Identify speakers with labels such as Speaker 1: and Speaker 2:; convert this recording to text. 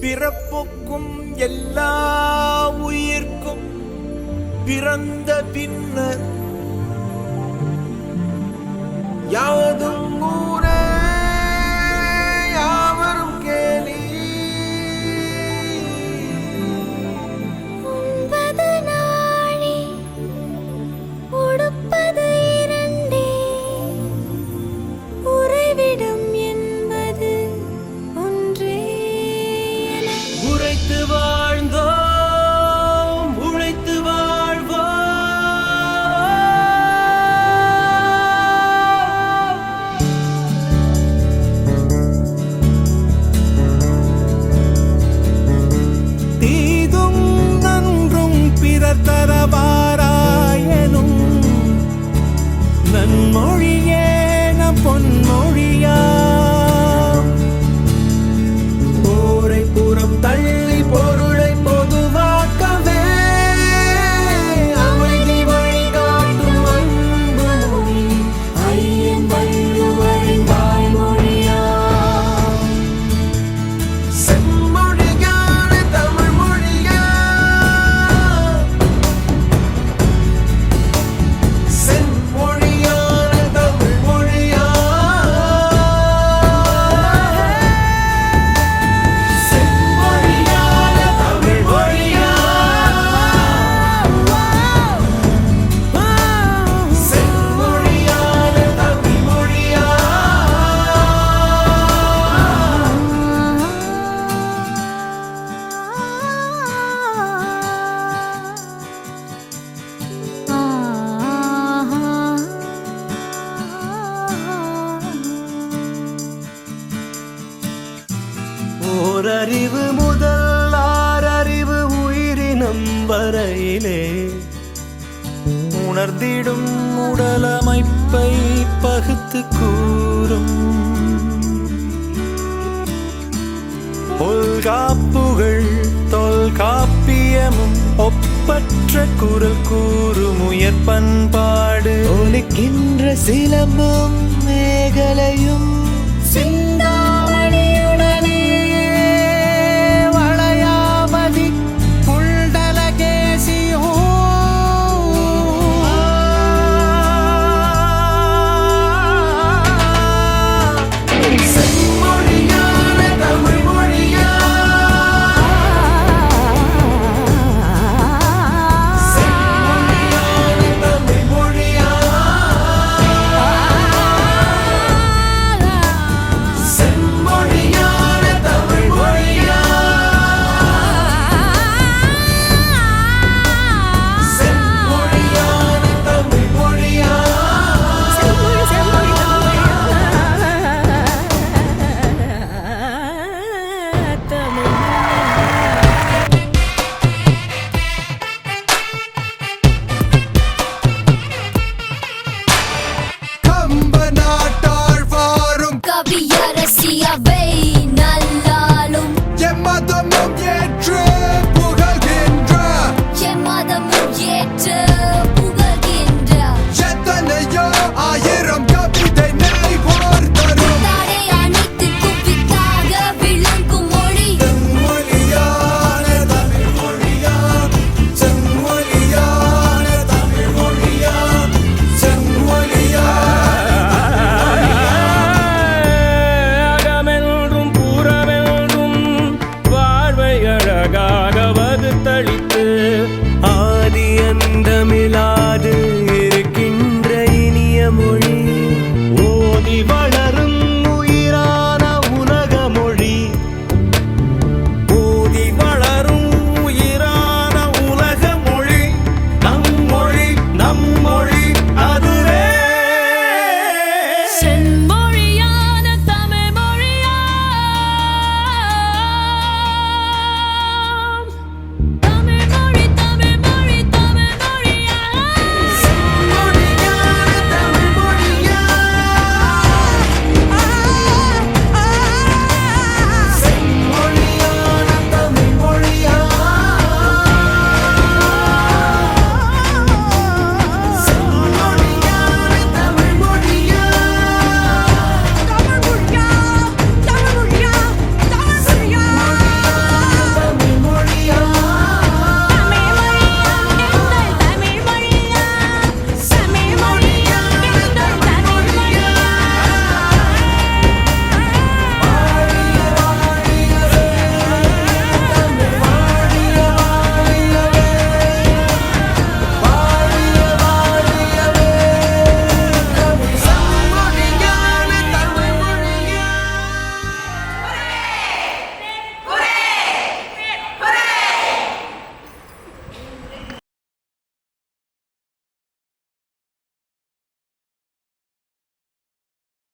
Speaker 1: பிறப்புக்கும் எல்லா உயிர்க்கும் பிறந்த பின்னர் யாவதும் ஊரே யாவரும் கேலி.
Speaker 2: உண்பது நாழி உடுப்பது இரண்டே, உறைவிடம் என்பது ஒன்றே.
Speaker 1: உழைத்து வாழ்ந்தோம் உழைத்து வாழ்வோம். தீதும் நன்றும் பிறர் தரவாராயனும் நன்மொழியே நம் பொன்மொழியா. போரை புறம் தள்ளி பொருளை பொதுவாக்கவே அமைதி வழிகாட்டும் அன்பு மொழி ஐயன் வள்ளுவரின் வாய்மொழியா. செம்மொழியான தமிழ் மொழியா, செம்மொழியான தமிழ் மொழியா, செம்மொழியான தமிழ் மொழியா, செம்மொழியான தமிழ் மொழியா. ஓரறிவு முதல் ஆறறிவு உயிரினம் வரையிலே உணர்ந்திடும் உடலமைப்பை பகுத்து கூறும் தொல்காப்புகள் தொல்காப்பியமும் ஒப்பற்ற குரல் கூறும் உயர் பண்பாடு. ஒலிக்கின்ற சிலம்பும் மேகலையும் சிந்தாமணியுடனே வளையாமதி புல்டலகேசியோ. செம்மொழியான தமிழ் மொழியா, செம்மொழியான தமிழ் மொழியா, செம்மொழியான தமிழ் மொழியா, செம்மொழியான தமிழ் மொழியா. கம்ப நாட்டார் வாரும்
Speaker 2: கவியரசியவை